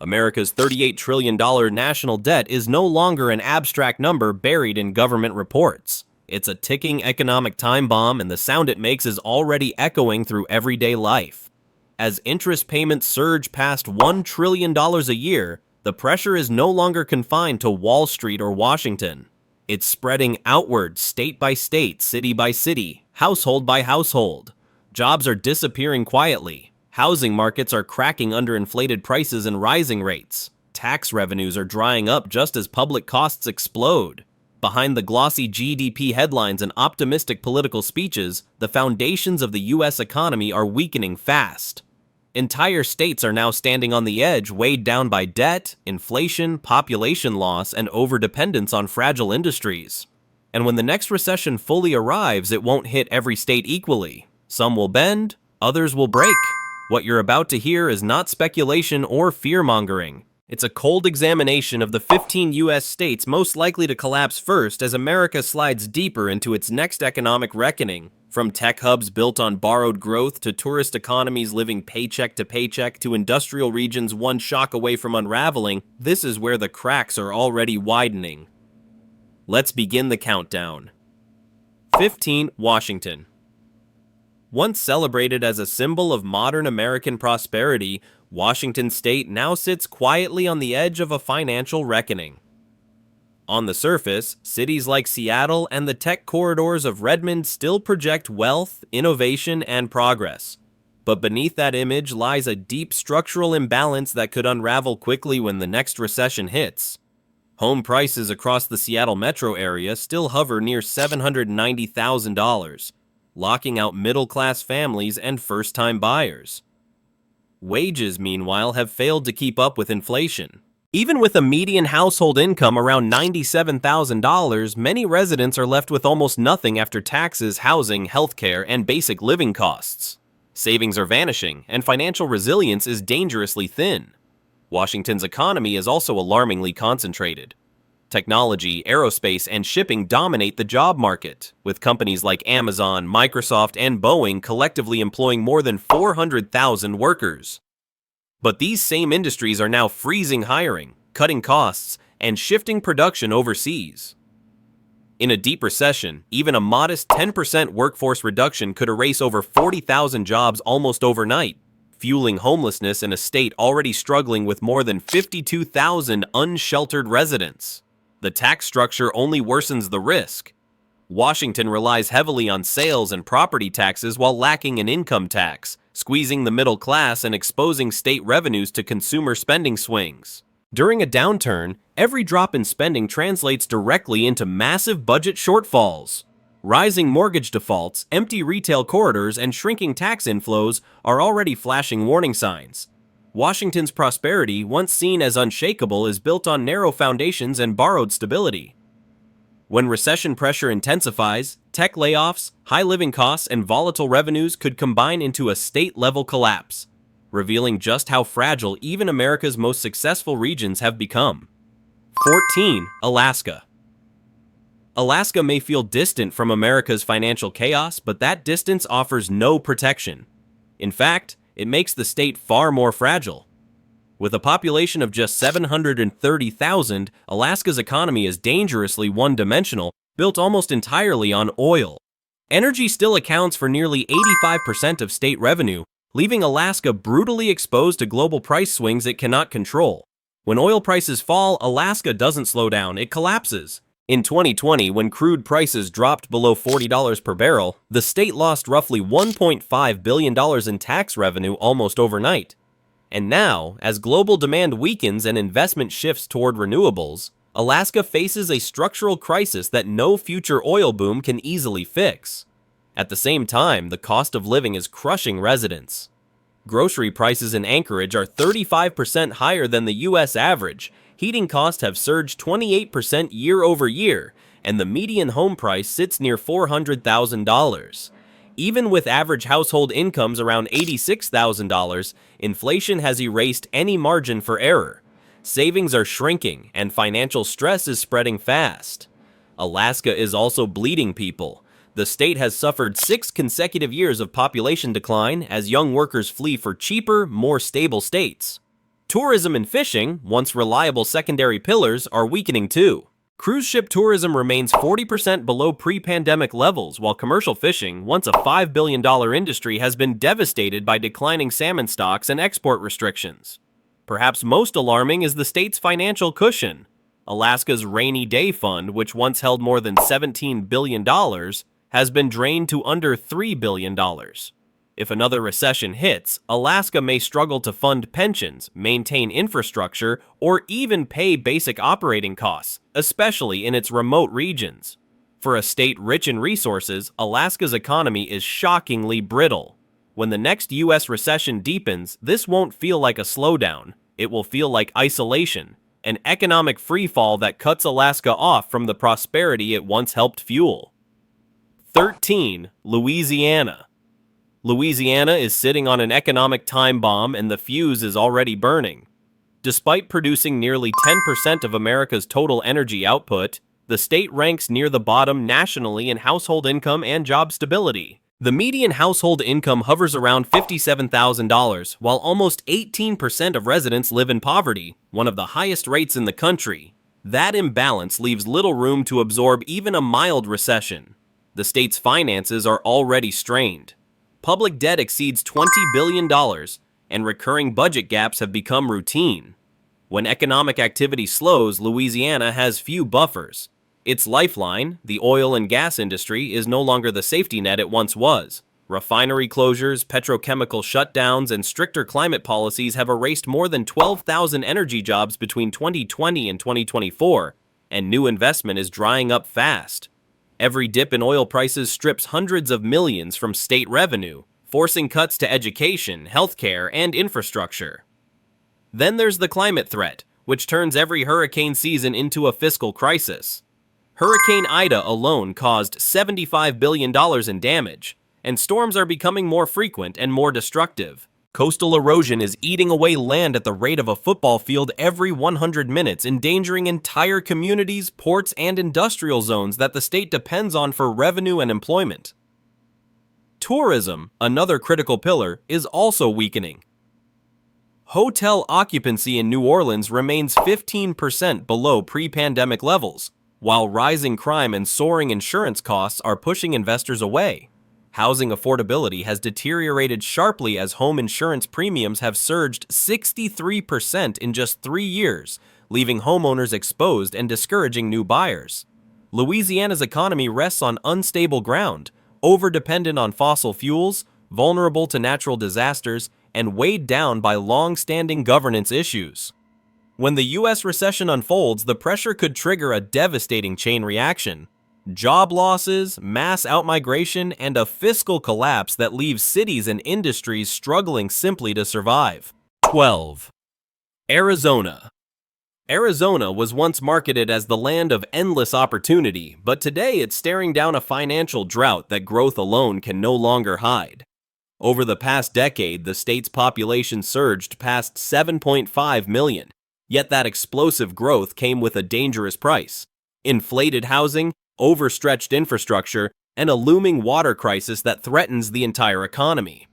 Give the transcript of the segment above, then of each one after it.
America's $38 trillion national debt is no longer an abstract number buried in government reports. It's a ticking economic time bomb, and the sound it makes is already echoing through everyday life. As interest payments surge past $1 trillion a year, the pressure is no longer confined to Wall Street or Washington. It's spreading outward, state by state, city by city, household by household. Jobs are disappearing quietly. Housing markets are cracking under inflated prices and rising rates. Tax revenues are drying up just as public costs explode. Behind the glossy GDP headlines and optimistic political speeches, the foundations of the U.S. economy are weakening fast. Entire states are now standing on the edge, weighed down by debt, inflation, population loss, and overdependence on fragile industries. And when the next recession fully arrives, it won't hit every state equally. Some will bend, others will break. What you're about to hear is not speculation or fear-mongering. It's a cold examination of the 15 U.S. states most likely to collapse first as America slides deeper into its next economic reckoning. From tech hubs built on borrowed growth to tourist economies living paycheck to paycheck to industrial regions one shock away from unraveling, this is where the cracks are already widening. Let's begin the countdown. 15. Washington. Once celebrated as a symbol of modern American prosperity, Washington state now sits quietly on the edge of a financial reckoning. On the surface, cities like Seattle and the tech corridors of Redmond still project wealth, innovation, and progress. But beneath that image lies a deep structural imbalance that could unravel quickly when the next recession hits. Home prices across the Seattle metro area still hover near $790,000, locking out middle-class families and first-time buyers. Wages, meanwhile, have failed to keep up with inflation. Even with a median household income around $97,000, many residents are left with almost nothing after taxes, housing, healthcare, and basic living costs. Savings are vanishing, and financial resilience is dangerously thin. Washington's economy is also alarmingly concentrated. Technology, aerospace, and shipping dominate the job market, with companies like Amazon, Microsoft, and Boeing collectively employing more than 400,000 workers. But these same industries are now freezing hiring, cutting costs, and shifting production overseas. In a deep recession, even a modest 10% workforce reduction could erase over 40,000 jobs almost overnight, fueling homelessness in a state already struggling with more than 52,000 unsheltered residents. The tax structure only worsens the risk. Washington relies heavily on sales and property taxes while lacking an income tax, squeezing the middle class and exposing state revenues to consumer spending swings. During a downturn, every drop in spending translates directly into massive budget shortfalls. Rising mortgage defaults, empty retail corridors, and shrinking tax inflows are already flashing warning signs. Washington's prosperity, once seen as unshakable, is built on narrow foundations and borrowed stability. When recession pressure intensifies, tech layoffs, high living costs, and volatile revenues could combine into a state-level collapse, revealing just how fragile even America's most successful regions have become. 14. Alaska. Alaska may feel distant from America's financial chaos, but that distance offers no protection. In fact, it makes the state far more fragile. With a population of just 730,000, Alaska's economy is dangerously one-dimensional, built almost entirely on oil. Energy still accounts for nearly 85% of state revenue, leaving Alaska brutally exposed to global price swings it cannot control. When oil prices fall, Alaska doesn't slow down, it collapses. In 2020, when crude prices dropped below $40 per barrel, the state lost roughly $1.5 billion in tax revenue almost overnight. And now, as global demand weakens and investment shifts toward renewables, Alaska faces a structural crisis that no future oil boom can easily fix. At the same time, the cost of living is crushing residents. Grocery prices in Anchorage are 35% higher than the U.S. average. Heating costs have surged 28% year over year, and the median home price sits near $400,000. Even with average household incomes around $86,000, inflation has erased any margin for error. Savings are shrinking, and financial stress is spreading fast. Alaska is also bleeding people. The state has suffered 6 consecutive years of population decline as young workers flee for cheaper, more stable states. Tourism and fishing, once reliable secondary pillars, are weakening too. Cruise ship tourism remains 40% below pre-pandemic levels, while commercial fishing, once a $5 billion industry, has been devastated by declining salmon stocks and export restrictions. Perhaps most alarming is the state's financial cushion. Alaska's Rainy Day Fund, which once held more than $17 billion, has been drained to under $3 billion. If another recession hits, Alaska may struggle to fund pensions, maintain infrastructure, or even pay basic operating costs, especially in its remote regions. For a state rich in resources, Alaska's economy is shockingly brittle. When the next U.S. recession deepens, this won't feel like a slowdown. It will feel like isolation, an economic freefall that cuts Alaska off from the prosperity it once helped fuel. 13. Louisiana. Louisiana is sitting on an economic time bomb and the fuse is already burning. Despite producing nearly 10% of America's total energy output, the state ranks near the bottom nationally in household income and job stability. The median household income hovers around $57,000, while almost 18% of residents live in poverty, one of the highest rates in the country. That imbalance leaves little room to absorb even a mild recession. The state's finances are already strained. Public debt exceeds $20 billion, and recurring budget gaps have become routine. When economic activity slows, Louisiana has few buffers. Its lifeline, the oil and gas industry, is no longer the safety net it once was. Refinery closures, petrochemical shutdowns, and stricter climate policies have erased more than 12,000 energy jobs between 2020 and 2024, and new investment is drying up fast. Every dip in oil prices strips hundreds of millions from state revenue, forcing cuts to education, healthcare, and infrastructure. Then there's the climate threat, which turns every hurricane season into a fiscal crisis. Hurricane Ida alone caused $75 billion in damage, and storms are becoming more frequent and more destructive. Coastal erosion is eating away land at the rate of a football field every 100 minutes, endangering entire communities, ports, and industrial zones that the state depends on for revenue and employment. Tourism, another critical pillar, is also weakening. Hotel occupancy in New Orleans remains 15% below pre-pandemic levels, while rising crime and soaring insurance costs are pushing investors away. Housing affordability has deteriorated sharply as home insurance premiums have surged 63% in just 3 years, leaving homeowners exposed and discouraging new buyers. Louisiana's economy rests on unstable ground, overdependent on fossil fuels, vulnerable to natural disasters, and weighed down by long-standing governance issues. When the U.S. recession unfolds, the pressure could trigger a devastating chain reaction. Job losses, mass outmigration, and a fiscal collapse that leaves cities and industries struggling simply to survive. 12. Arizona. Arizona was once marketed as the land of endless opportunity, but today it's staring down a financial drought that growth alone can no longer hide. Over the past decade, the state's population surged past 7.5 million. Yet that explosive growth came with a dangerous price: inflated housing, overstretched infrastructure, and a looming water crisis that threatens the entire economy.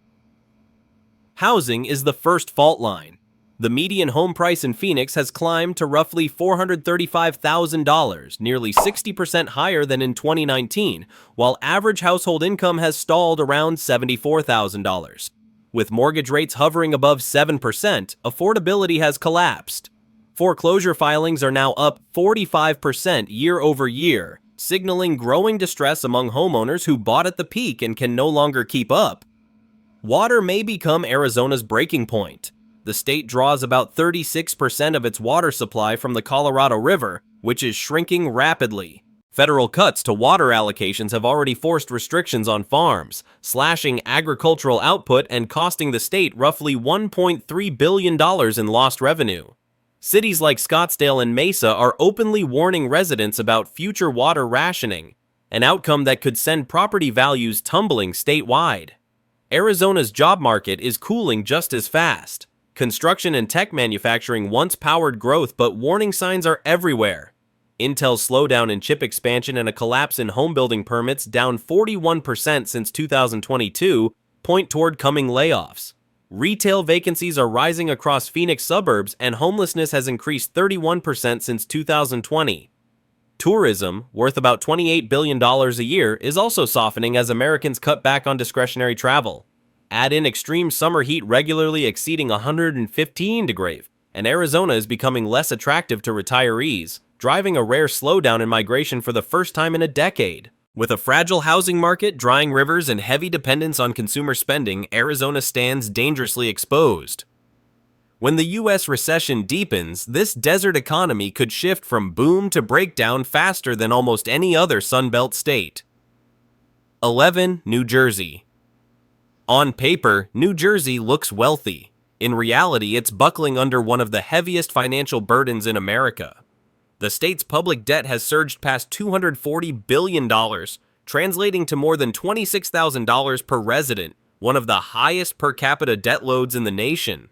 Housing is the first fault line. The median home price in Phoenix has climbed to roughly $435,000, nearly 60% higher than in 2019, while average household income has stalled around $74,000. With mortgage rates hovering above 7%, affordability has collapsed. Foreclosure filings are now up 45% year over year, signaling growing distress among homeowners who bought at the peak and can no longer keep up. Water may become Arizona's breaking point. The state draws about 36% of its water supply from the Colorado River, which is shrinking rapidly. Federal cuts to water allocations have already forced restrictions on farms, slashing agricultural output and costing the state roughly $1.3 billion in lost revenue. Cities like Scottsdale and Mesa are openly warning residents about future water rationing, an outcome that could send property values tumbling statewide. Arizona's job market is cooling just as fast. Construction and tech manufacturing once powered growth, but warning signs are everywhere. Intel's slowdown in chip expansion and a collapse in home building permits, down 41% since 2022, point toward coming layoffs. Retail vacancies are rising across Phoenix suburbs, and homelessness has increased 31% since 2020. Tourism, worth about $28 billion a year, is also softening as Americans cut back on discretionary travel. Add in extreme summer heat regularly exceeding 115 degrees, and Arizona is becoming less attractive to retirees, driving a rare slowdown in migration for the first time in a decade. With a fragile housing market, drying rivers, and heavy dependence on consumer spending, Arizona stands dangerously exposed. When the U.S. recession deepens, this desert economy could shift from boom to breakdown faster than almost any other Sunbelt state. 11. New Jersey. On paper, New Jersey looks wealthy. In reality, it's buckling under one of the heaviest financial burdens in America. The state's public debt has surged past $240 billion, translating to more than $26,000 per resident, one of the highest per capita debt loads in the nation.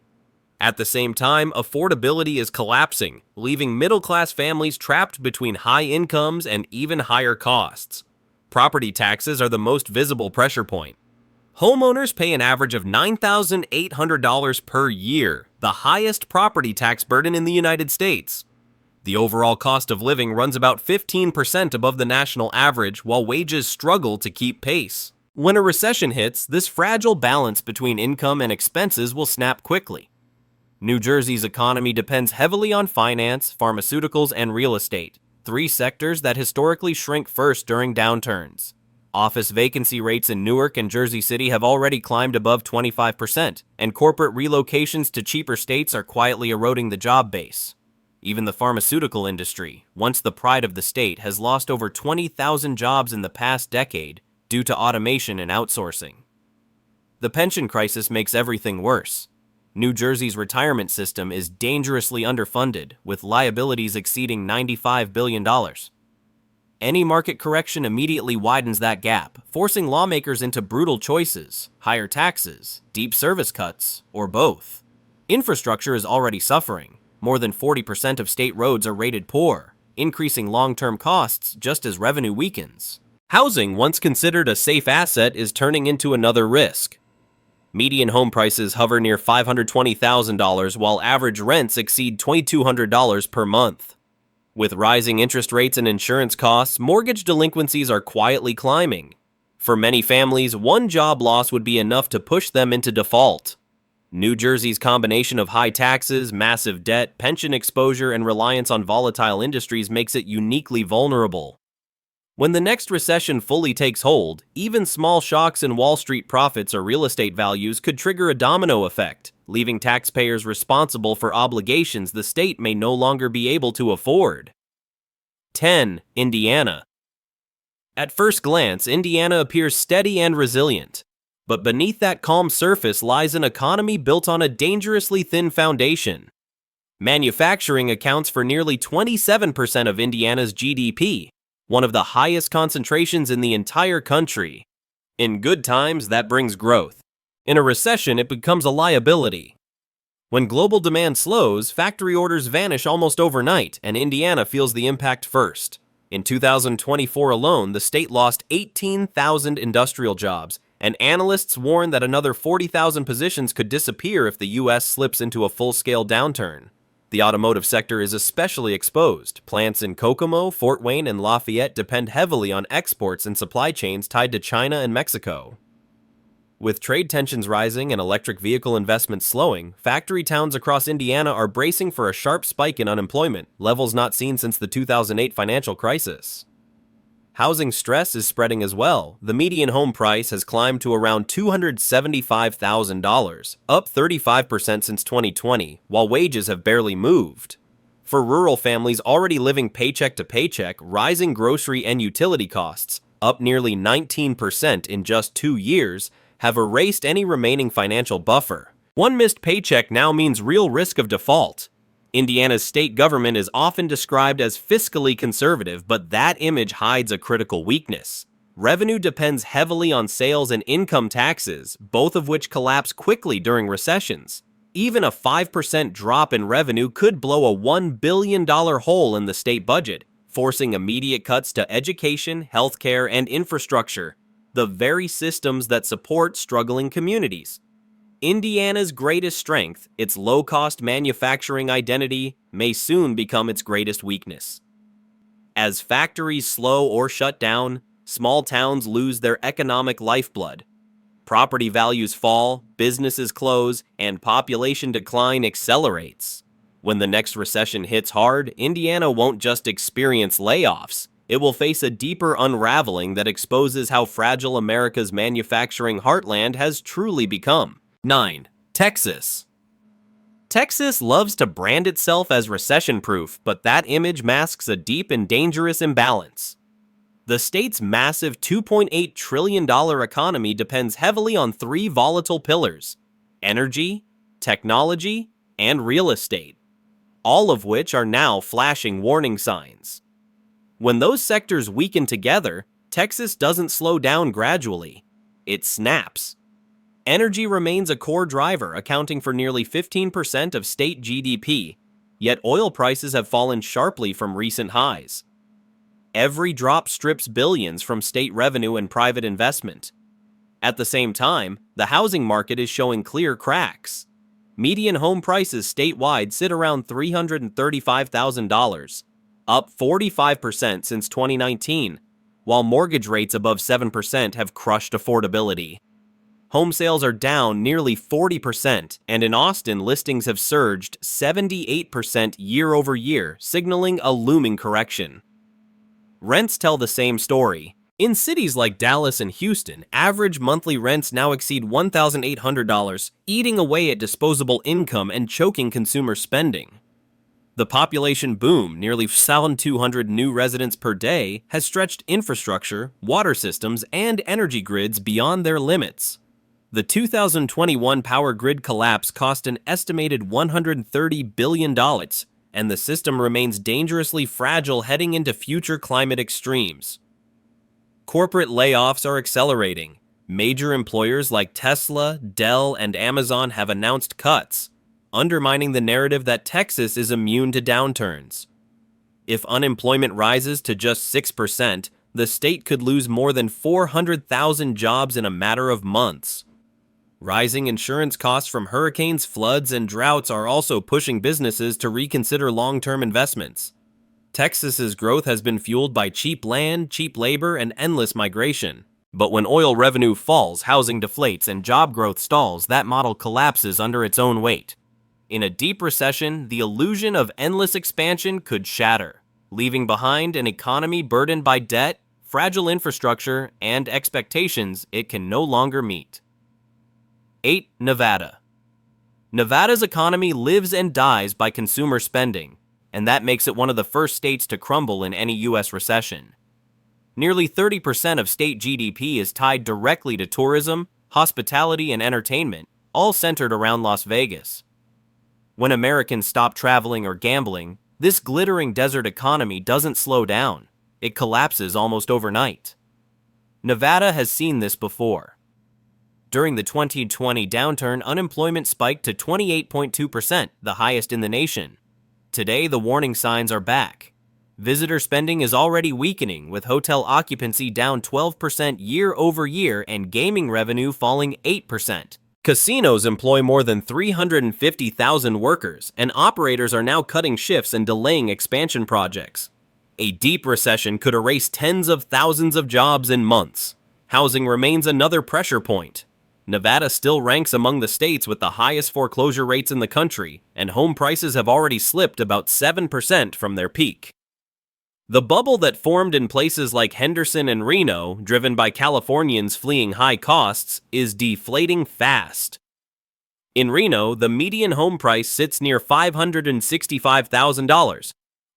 At the same time, affordability is collapsing, leaving middle-class families trapped between high incomes and even higher costs. Property taxes are the most visible pressure point. Homeowners pay an average of $9,800 per year, the highest property tax burden in the United States. The overall cost of living runs about 15% above the national average, while wages struggle to keep pace. When a recession hits, this fragile balance between income and expenses will snap quickly. New Jersey's economy depends heavily on finance, pharmaceuticals, and real estate, three sectors that historically shrink first during downturns. Office vacancy rates in Newark and Jersey City have already climbed above 25%, and corporate relocations to cheaper states are quietly eroding the job base. Even the pharmaceutical industry, once the pride of the state, has lost over 20,000 jobs in the past decade due to automation and outsourcing. The pension crisis makes everything worse. New Jersey's retirement system is dangerously underfunded, with liabilities exceeding $95 billion. Any market correction immediately widens that gap, forcing lawmakers into brutal choices: higher taxes, deep service cuts, or both. Infrastructure is already suffering. More than 40% of state roads are rated poor, increasing long-term costs just as revenue weakens. Housing, once considered a safe asset, is turning into another risk. Median home prices hover near $520,000, while average rents exceed $2,200 per month. With rising interest rates and insurance costs, mortgage delinquencies are quietly climbing. For many families, one job loss would be enough to push them into default. New Jersey's combination of high taxes, massive debt, pension exposure, and reliance on volatile industries makes it uniquely vulnerable. When the next recession fully takes hold, even small shocks in Wall Street profits or real estate values could trigger a domino effect, leaving taxpayers responsible for obligations the state may no longer be able to afford. 10. Indiana. At first glance, Indiana appears steady and resilient. But beneath that calm surface lies an economy built on a dangerously thin foundation. Manufacturing accounts for nearly 27% of Indiana's GDP, one of the highest concentrations in the entire country. In good times, that brings growth. In a recession, it becomes a liability. When global demand slows, factory orders vanish almost overnight, and Indiana feels the impact first. In 2024 alone, the state lost 18,000 industrial jobs, and analysts warn that another 40,000 positions could disappear if the U.S. slips into a full-scale downturn. The automotive sector is especially exposed. Plants in Kokomo, Fort Wayne, and Lafayette depend heavily on exports and supply chains tied to China and Mexico. With trade tensions rising and electric vehicle investment slowing, factory towns across Indiana are bracing for a sharp spike in unemployment, levels not seen since the 2008 financial crisis. Housing stress is spreading as well. The median home price has climbed to around $275,000, up 35% since 2020, while wages have barely moved. For rural families already living paycheck to paycheck, rising grocery and utility costs, up nearly 19% in just 2 years, have erased any remaining financial buffer. One missed paycheck now means real risk of default. Indiana's state government is often described as fiscally conservative, but that image hides a critical weakness. Revenue depends heavily on sales and income taxes, both of which collapse quickly during recessions. Even a 5% drop in revenue could blow a $1 billion hole in the state budget, forcing immediate cuts to education, healthcare, and infrastructure, the very systems that support struggling communities. Indiana's greatest strength, its low-cost manufacturing identity, may soon become its greatest weakness. As factories slow or shut down, small towns lose their economic lifeblood. Property values fall, businesses close, and population decline accelerates. When the next recession hits hard, Indiana won't just experience layoffs. It will face a deeper unraveling that exposes how fragile America's manufacturing heartland has truly become. 9. Texas. Texas loves to brand itself as recession-proof, but that image masks a deep and dangerous imbalance. The state's massive $2.8 trillion economy depends heavily on three volatile pillars: energy, technology, and real estate, all of which are now flashing warning signs. When those sectors weaken together, Texas doesn't slow down gradually. It snaps. Energy remains a core driver, accounting for nearly 15% of state GDP, yet oil prices have fallen sharply from recent highs. Every drop strips billions from state revenue and private investment. At the same time, the housing market is showing clear cracks. Median home prices statewide sit around $335,000, up 45% since 2019, while mortgage rates above 7% have crushed affordability. Home sales are down nearly 40%, and in Austin, listings have surged 78% year over year, signaling a looming correction. Rents tell the same story. In cities like Dallas and Houston, average monthly rents now exceed $1,800, eating away at disposable income and choking consumer spending. The population boom, nearly 1,200 new residents per day, has stretched infrastructure, water systems, and energy grids beyond their limits. The 2021 power grid collapse cost an estimated $130 billion, and the system remains dangerously fragile heading into future climate extremes. Corporate layoffs are accelerating. Major employers like Tesla, Dell, and Amazon have announced cuts, undermining the narrative that Texas is immune to downturns. If unemployment rises to just 6%, the state could lose more than 400,000 jobs in a matter of months. Rising insurance costs from hurricanes, floods, and droughts are also pushing businesses to reconsider long-term investments. Texas's growth has been fueled by cheap land, cheap labor, and endless migration. But when oil revenue falls, housing deflates, and job growth stalls, that model collapses under its own weight. In a deep recession, the illusion of endless expansion could shatter, leaving behind an economy burdened by debt, fragile infrastructure, and expectations it can no longer meet. 8. Nevada. Nevada's economy lives and dies by consumer spending, and that makes it one of the first states to crumble in any U.S. recession. Nearly 30% of state GDP is tied directly to tourism, hospitality, and entertainment, all centered around Las Vegas. When Americans stop traveling or gambling, this glittering desert economy doesn't slow down. It collapses almost overnight. Nevada has seen this before. During the 2020 downturn, unemployment spiked to 28.2%, the highest in the nation. Today, the warning signs are back. Visitor spending is already weakening, with hotel occupancy down 12% year over year and gaming revenue falling 8%. Casinos employ more than 350,000 workers, and operators are now cutting shifts and delaying expansion projects. A deep recession could erase tens of thousands of jobs in months. Housing remains another pressure point. Nevada still ranks among the states with the highest foreclosure rates in the country, and home prices have already slipped about 7% from their peak. The bubble that formed in places like Henderson and Reno, driven by Californians fleeing high costs, is deflating fast. In Reno, the median home price sits near $565,000,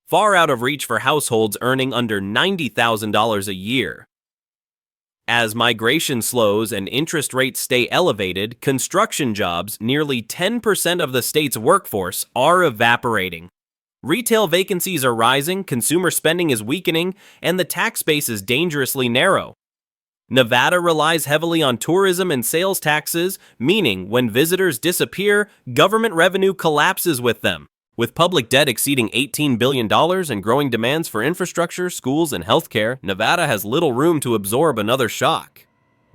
far out of reach for households earning under $90,000 a year. As migration slows and interest rates stay elevated, construction jobs, nearly 10% of the state's workforce, are evaporating. Retail vacancies are rising, consumer spending is weakening, and the tax base is dangerously narrow. Nevada relies heavily on tourism and sales taxes, meaning when visitors disappear, government revenue collapses with them. With public debt exceeding $18 billion and growing demands for infrastructure, schools, and healthcare, Nevada has little room to absorb another shock.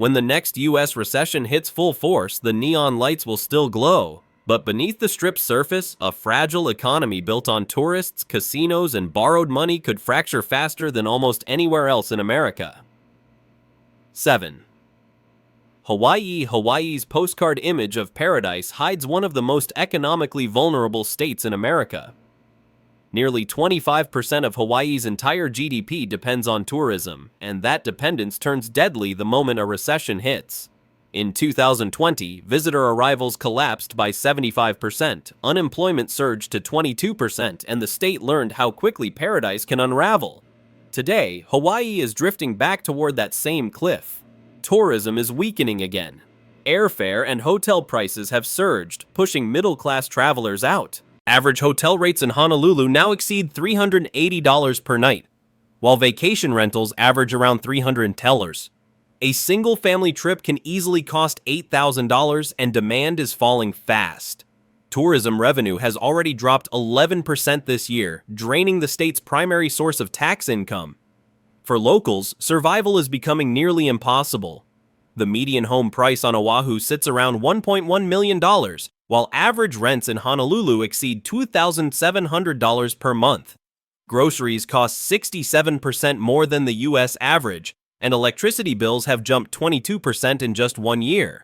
When the next US recession hits full force, the neon lights will still glow. But beneath the Strip's surface, a fragile economy built on tourists, casinos, and borrowed money could fracture faster than almost anywhere else in America. 7. Hawaii. Hawaii's postcard image of paradise hides one of the most economically vulnerable states in America. Nearly 25% of Hawaii's entire GDP depends on tourism, and that dependence turns deadly the moment a recession hits. In 2020, visitor arrivals collapsed by 75%, unemployment surged to 22%, and the state learned how quickly paradise can unravel. Today, Hawaii is drifting back toward that same cliff. Tourism is weakening again. Airfare and hotel prices have surged, pushing middle-class travelers out. Average hotel rates in Honolulu now exceed $380 per night, while vacation rentals average around $300. A single family trip can easily cost $8,000, and demand is falling fast. Tourism revenue has already dropped 11% this year, draining the state's primary source of tax income. For locals, survival is becoming nearly impossible. The median home price on Oahu sits around $1.1 million, while average rents in Honolulu exceed $2,700 per month. Groceries cost 67% more than the U.S. average, and electricity bills have jumped 22% in just 1 year.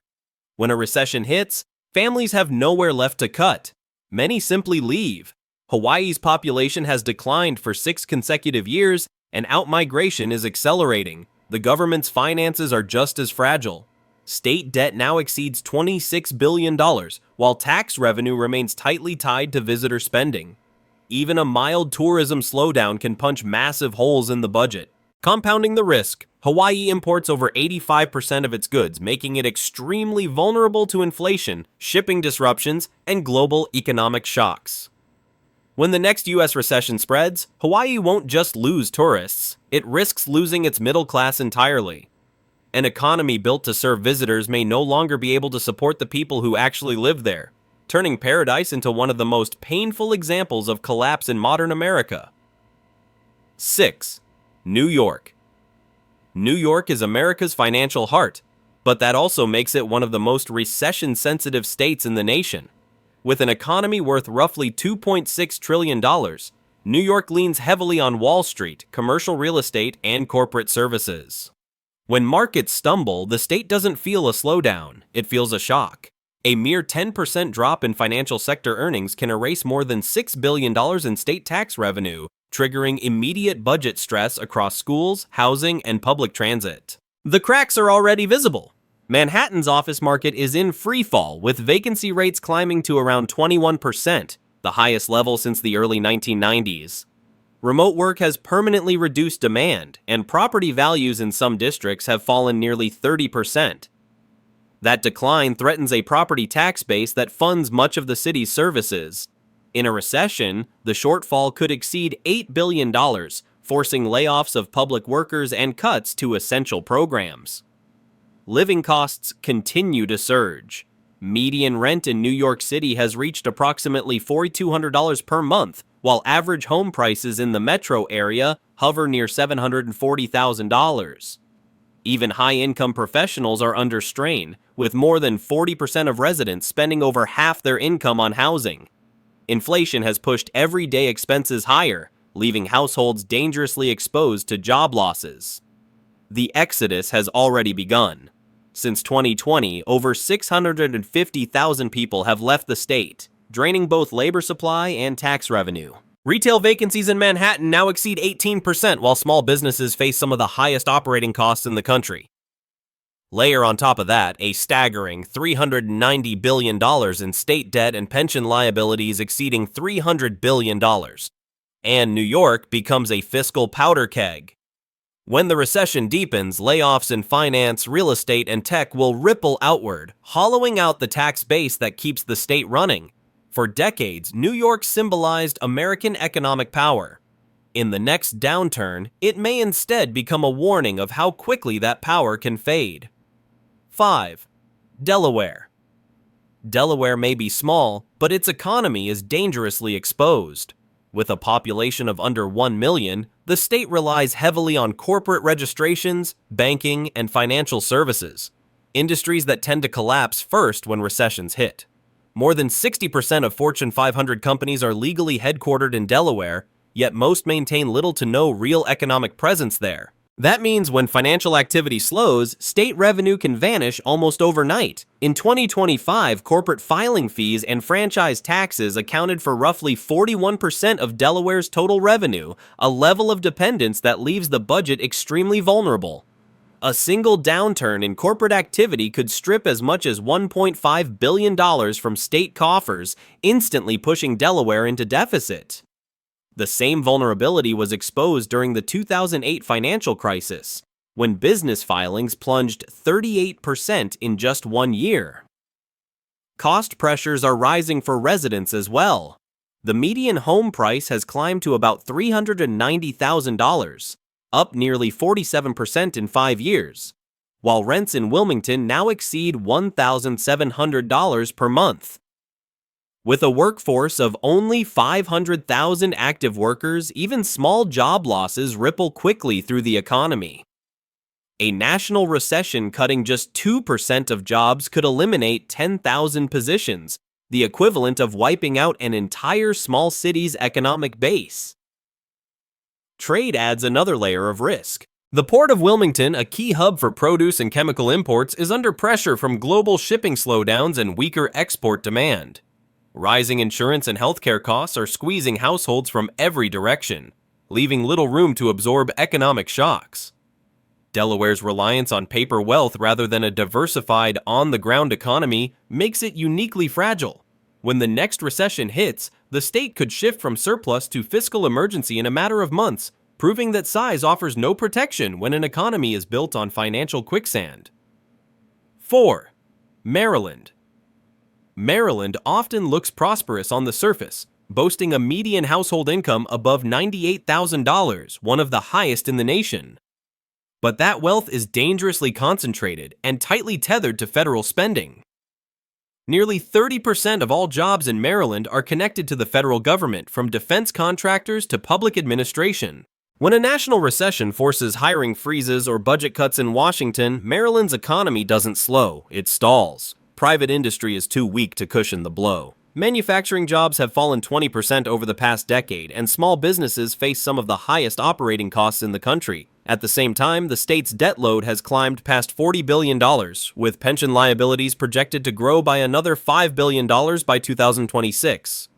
When a recession hits, families have nowhere left to cut. Many simply leave. Hawaii's population has declined for 6 consecutive years, and outmigration is accelerating. The government's finances are just as fragile. State debt now exceeds $26 billion, while tax revenue remains tightly tied to visitor spending. Even a mild tourism slowdown can punch massive holes in the budget. Compounding the risk, Hawaii imports over 85% of its goods, making it extremely vulnerable to inflation, shipping disruptions, and global economic shocks. When the next U.S. recession spreads, Hawaii won't just lose tourists, it risks losing its middle class entirely. An economy built to serve visitors may no longer be able to support the people who actually live there, turning paradise into one of the most painful examples of collapse in modern America. 6. New York. New York is America's financial heart, but that also makes it one of the most recession-sensitive states in the nation. With an economy worth roughly $2.6 trillion, New York leans heavily on Wall Street, commercial real estate, and corporate services. When markets stumble, the state doesn't feel a slowdown, it feels a shock. A mere 10% drop in financial sector earnings can erase more than $6 billion in state tax revenue, triggering immediate budget stress across schools, housing, and public transit. The cracks are already visible. Manhattan's office market is in freefall, with vacancy rates climbing to around 21%, the highest level since the early 1990s. Remote work has permanently reduced demand, and property values in some districts have fallen nearly 30%. That decline threatens a property tax base that funds much of the city's services. In a recession, the shortfall could exceed $8 billion, forcing layoffs of public workers and cuts to essential programs. Living costs continue to surge. Median rent in New York City has reached approximately $4,200 per month, while average home prices in the metro area hover near $740,000. Even high-income professionals are under strain, with more than 40% of residents spending over half their income on housing. Inflation has pushed everyday expenses higher, leaving households dangerously exposed to job losses. The exodus has already begun. Since 2020, over 650,000 people have left the state, draining both labor supply and tax revenue. Retail vacancies in Manhattan now exceed 18%, while small businesses face some of the highest operating costs in the country. Layer on top of that a staggering $390 billion in state debt and pension liabilities exceeding $300 billion. And New York becomes a fiscal powder keg. When the recession deepens, layoffs in finance, real estate, and tech will ripple outward, hollowing out the tax base that keeps the state running. For decades, New York symbolized American economic power. In the next downturn, it may instead become a warning of how quickly that power can fade. 5. Delaware. Delaware may be small, but its economy is dangerously exposed. With a population of under 1 million, the state relies heavily on corporate registrations, banking, and financial services, industries that tend to collapse first when recessions hit. More than 60% of Fortune 500 companies are legally headquartered in Delaware, yet most maintain little to no real economic presence there. That means when financial activity slows, state revenue can vanish almost overnight. In 2025, corporate filing fees and franchise taxes accounted for roughly 41% of Delaware's total revenue, a level of dependence that leaves the budget extremely vulnerable. A single downturn in corporate activity could strip as much as $1.5 billion from state coffers, instantly pushing Delaware into deficit. The same vulnerability was exposed during the 2008 financial crisis, when business filings plunged 38% in just 1 year. Cost pressures are rising for residents as well. The median home price has climbed to about $390,000, up nearly 47% in 5 years, while rents in Wilmington now exceed $1,700 per month. With a workforce of only 500,000 active workers, even small job losses ripple quickly through the economy. A national recession cutting just 2% of jobs could eliminate 10,000 positions, the equivalent of wiping out an entire small city's economic base. Trade adds another layer of risk. The Port of Wilmington, a key hub for produce and chemical imports, is under pressure from global shipping slowdowns and weaker export demand. Rising insurance and healthcare costs are squeezing households from every direction, leaving little room to absorb economic shocks. Delaware's reliance on paper wealth rather than a diversified, on-the-ground economy makes it uniquely fragile. When the next recession hits, the state could shift from surplus to fiscal emergency in a matter of months, proving that size offers no protection when an economy is built on financial quicksand. 4. Maryland. Maryland often looks prosperous on the surface, boasting a median household income above $98,000, one of the highest in the nation. But that wealth is dangerously concentrated and tightly tethered to federal spending. Nearly 30% of all jobs in Maryland are connected to the federal government, from defense contractors to public administration. When a national recession forces hiring freezes or budget cuts in Washington, Maryland's economy doesn't slow, it stalls. Private industry is too weak to cushion the blow. Manufacturing jobs have fallen 20% over the past decade, and small businesses face some of the highest operating costs in the country. At the same time, the state's debt load has climbed past $40 billion, with pension liabilities projected to grow by another $5 billion by 2026.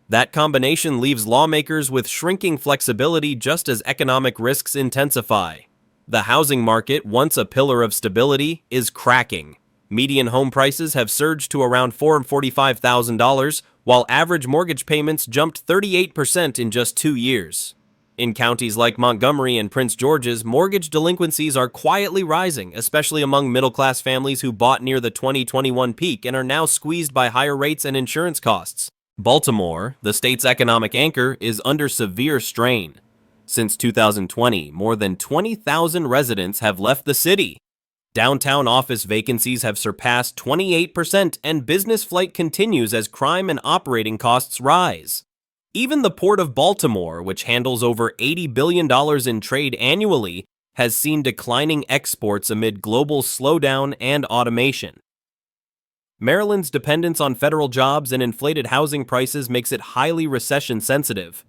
That combination leaves lawmakers with shrinking flexibility just as economic risks intensify. The housing market, once a pillar of stability, is cracking. Median home prices have surged to around $445,000, while average mortgage payments jumped 38% in just 2 years. In counties like Montgomery and Prince George's, mortgage delinquencies are quietly rising, especially among middle-class families who bought near the 2021 peak and are now squeezed by higher rates and insurance costs. Baltimore, the state's economic anchor, is under severe strain. Since 2020, more than 20,000 residents have left the city. Downtown office vacancies have surpassed 28%, and business flight continues as crime and operating costs rise. Even the Port of Baltimore, which handles over $80 billion in trade annually, has seen declining exports amid global slowdown and automation. Maryland's dependence on federal jobs and inflated housing prices makes it highly recession-sensitive.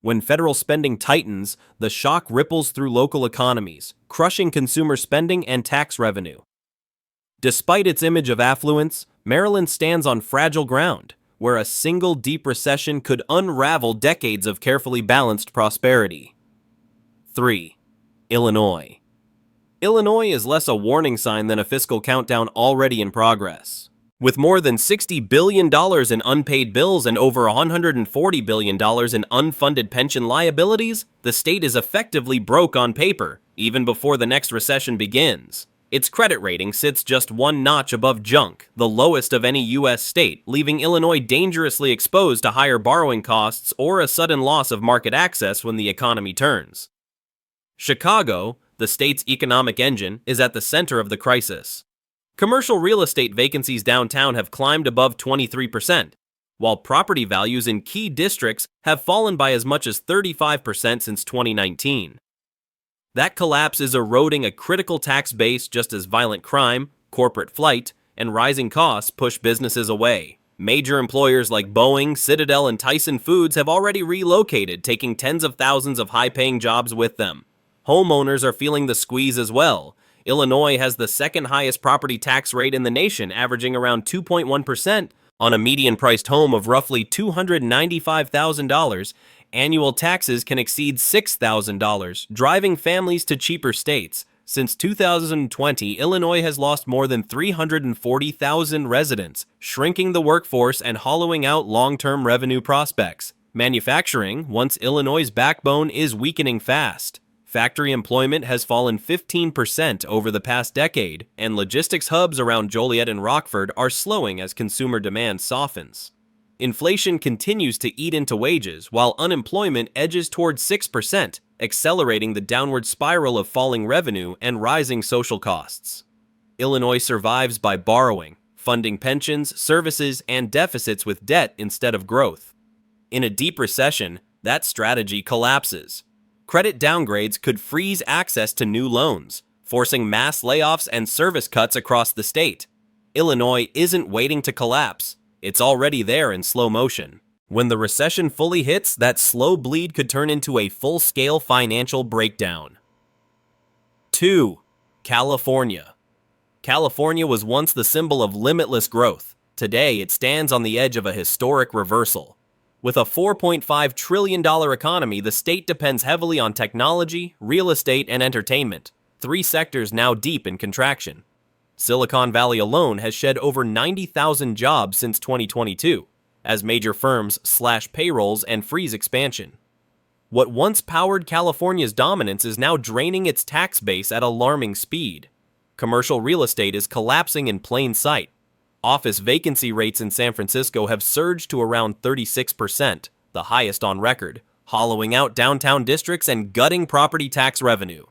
When federal spending tightens, the shock ripples through local economies, crushing consumer spending and tax revenue. Despite its image of affluence, Maryland stands on fragile ground, where a single deep recession could unravel decades of carefully balanced prosperity. 3. Illinois. Illinois is less a warning sign than a fiscal countdown already in progress. With more than $60 billion in unpaid bills and over $140 billion in unfunded pension liabilities, the state is effectively broke on paper, even before the next recession begins. Its credit rating sits just one notch above junk, the lowest of any U.S. state, leaving Illinois dangerously exposed to higher borrowing costs or a sudden loss of market access when the economy turns. Chicago, the state's economic engine, is at the center of the crisis. Commercial real estate vacancies downtown have climbed above 23%, while property values in key districts have fallen by as much as 35% since 2019. That collapse is eroding a critical tax base just as violent crime, corporate flight, and rising costs push businesses away. Major employers like Boeing, Citadel, and Tyson Foods have already relocated, taking tens of thousands of high-paying jobs with them. Homeowners are feeling the squeeze as well. Illinois has the second highest property tax rate in the nation, averaging around 2.1%. On a median-priced home of roughly $295,000, annual taxes can exceed $6,000, driving families to cheaper states. Since 2020, Illinois has lost more than 340,000 residents, shrinking the workforce and hollowing out long-term revenue prospects. Manufacturing, once Illinois' backbone, is weakening fast. Factory employment has fallen 15% over the past decade, and logistics hubs around Joliet and Rockford are slowing as consumer demand softens. Inflation continues to eat into wages, while unemployment edges towards 6%, accelerating the downward spiral of falling revenue and rising social costs. Illinois survives by borrowing, funding pensions, services, and deficits with debt instead of growth. In a deep recession, that strategy collapses. Credit downgrades could freeze access to new loans, forcing mass layoffs and service cuts across the state. Illinois isn't waiting to collapse. It's already there in slow motion. When the recession fully hits, that slow bleed could turn into a full-scale financial breakdown. 2. California. California was once the symbol of limitless growth. Today, it stands on the edge of a historic reversal. With a $4.5 trillion economy, the state depends heavily on technology, real estate, and entertainment, three sectors now deep in contraction. Silicon Valley alone has shed over 90,000 jobs since 2022, as major firms slash payrolls and freeze expansion. What once powered California's dominance is now draining its tax base at alarming speed. Commercial real estate is collapsing in plain sight. Office vacancy rates in San Francisco have surged to around 36%, the highest on record, hollowing out downtown districts and gutting property tax revenue.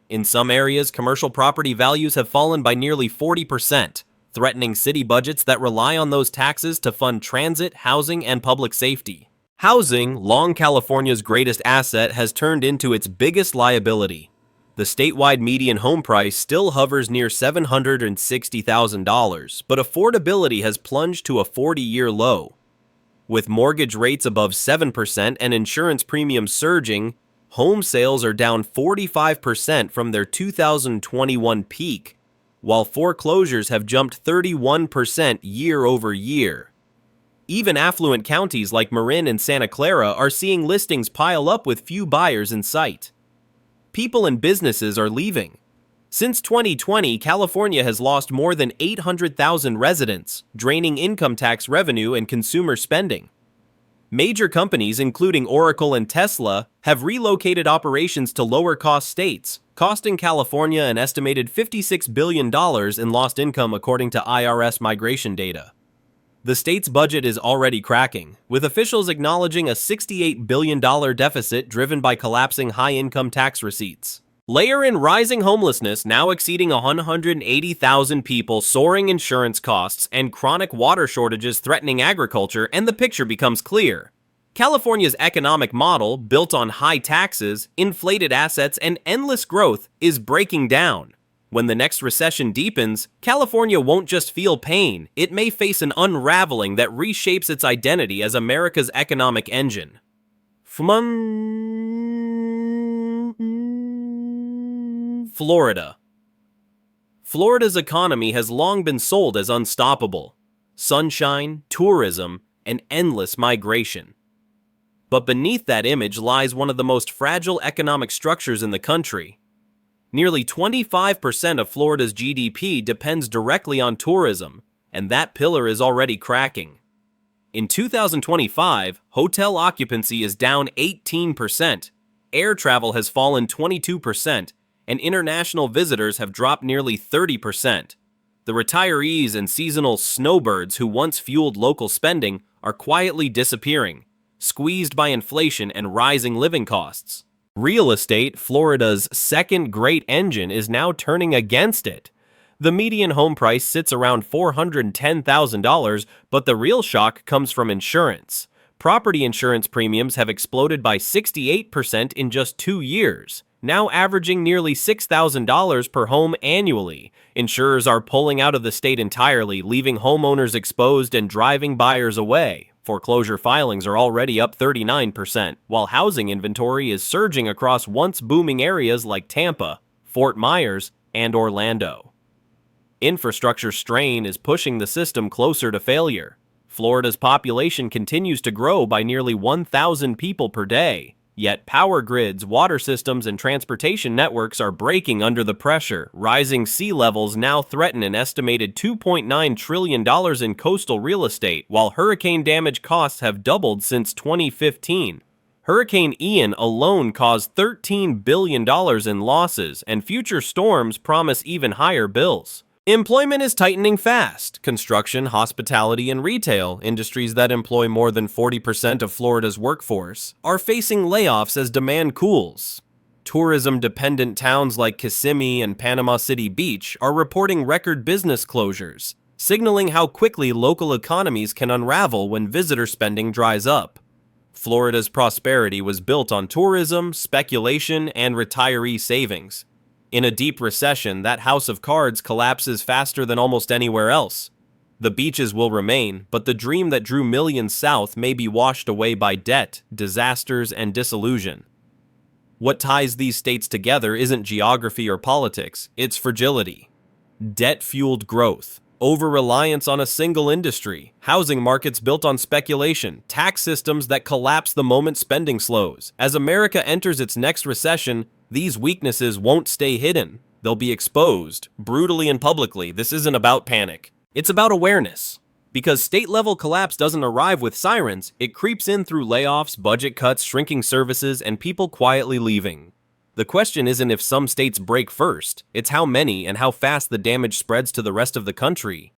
In some areas, commercial property values have fallen by nearly 40%, threatening city budgets that rely on those taxes to fund transit, housing, and public safety. Housing, long California's greatest asset, has turned into its biggest liability. The statewide median home price still hovers near $760,000, but affordability has plunged to a 40-year low. With mortgage rates above 7% and insurance premiums surging, home sales are down 45% from their 2021 peak, while foreclosures have jumped 31% year over year. Even affluent counties like Marin and Santa Clara are seeing listings pile up with few buyers in sight. People and businesses are leaving. Since 2020, California has lost more than 800,000 residents, draining income tax revenue and consumer spending. Major companies, including Oracle and Tesla, have relocated operations to lower-cost states, costing California an estimated $56 billion in lost income according to IRS migration data. The state's budget is already cracking, with officials acknowledging a $68 billion deficit driven by collapsing high-income tax receipts. Layer in rising homelessness now exceeding 180,000 people, soaring insurance costs, and chronic water shortages threatening agriculture, and the picture becomes clear. California's economic model, built on high taxes, inflated assets, and endless growth, is breaking down. When the next recession deepens, California won't just feel pain, it may face an unraveling that reshapes its identity as America's economic engine. Florida. Florida's economy has long been sold as unstoppable. Sunshine, tourism, and endless migration. But beneath that image lies one of the most fragile economic structures in the country. Nearly 25% of Florida's GDP depends directly on tourism, and that pillar is already cracking. In 2025, hotel occupancy is down 18%, air travel has fallen 22%, and international visitors have dropped nearly 30%. The retirees and seasonal snowbirds who once fueled local spending are quietly disappearing, squeezed by inflation and rising living costs. Real estate, Florida's second great engine, is now turning against it. The median home price sits around $410,000, but the real shock comes from insurance. Property insurance premiums have exploded by 68% in just 2 years, now averaging nearly $6,000 per home annually. Insurers are pulling out of the state entirely, leaving homeowners exposed and driving buyers away. Foreclosure filings are already up 39%, while housing inventory is surging across once booming areas like Tampa, Fort Myers, and Orlando. Infrastructure strain is pushing the system closer to failure. Florida's population continues to grow by nearly 1,000 people per day, yet power grids, water systems, and transportation networks are breaking under the pressure. Rising sea levels now threaten an estimated $2.9 trillion in coastal real estate, while hurricane damage costs have doubled since 2015. Hurricane Ian alone caused $13 billion in losses, and future storms promise even higher bills. Employment is tightening fast. Construction, hospitality, and retail, industries that employ more than 40% of Florida's workforce, are facing layoffs as demand cools. Tourism-dependent towns like Kissimmee and Panama City Beach are reporting record business closures, signaling how quickly local economies can unravel when visitor spending dries up. Florida's prosperity was built on tourism, speculation, and retiree savings. In a deep recession, that house of cards collapses faster than almost anywhere else. The beaches will remain, but the dream that drew millions south may be washed away by debt, disasters, and disillusion. What ties these states together isn't geography or politics, it's fragility. Debt-fueled growth, over-reliance on a single industry, housing markets built on speculation, tax systems that collapse the moment spending slows. As America enters its next recession, these weaknesses won't stay hidden. They'll be exposed, brutally and publicly. This isn't about panic. It's about awareness. Because state-level collapse doesn't arrive with sirens, it creeps in through layoffs, budget cuts, shrinking services, and people quietly leaving. The question isn't if some states break first, it's how many and how fast the damage spreads to the rest of the country.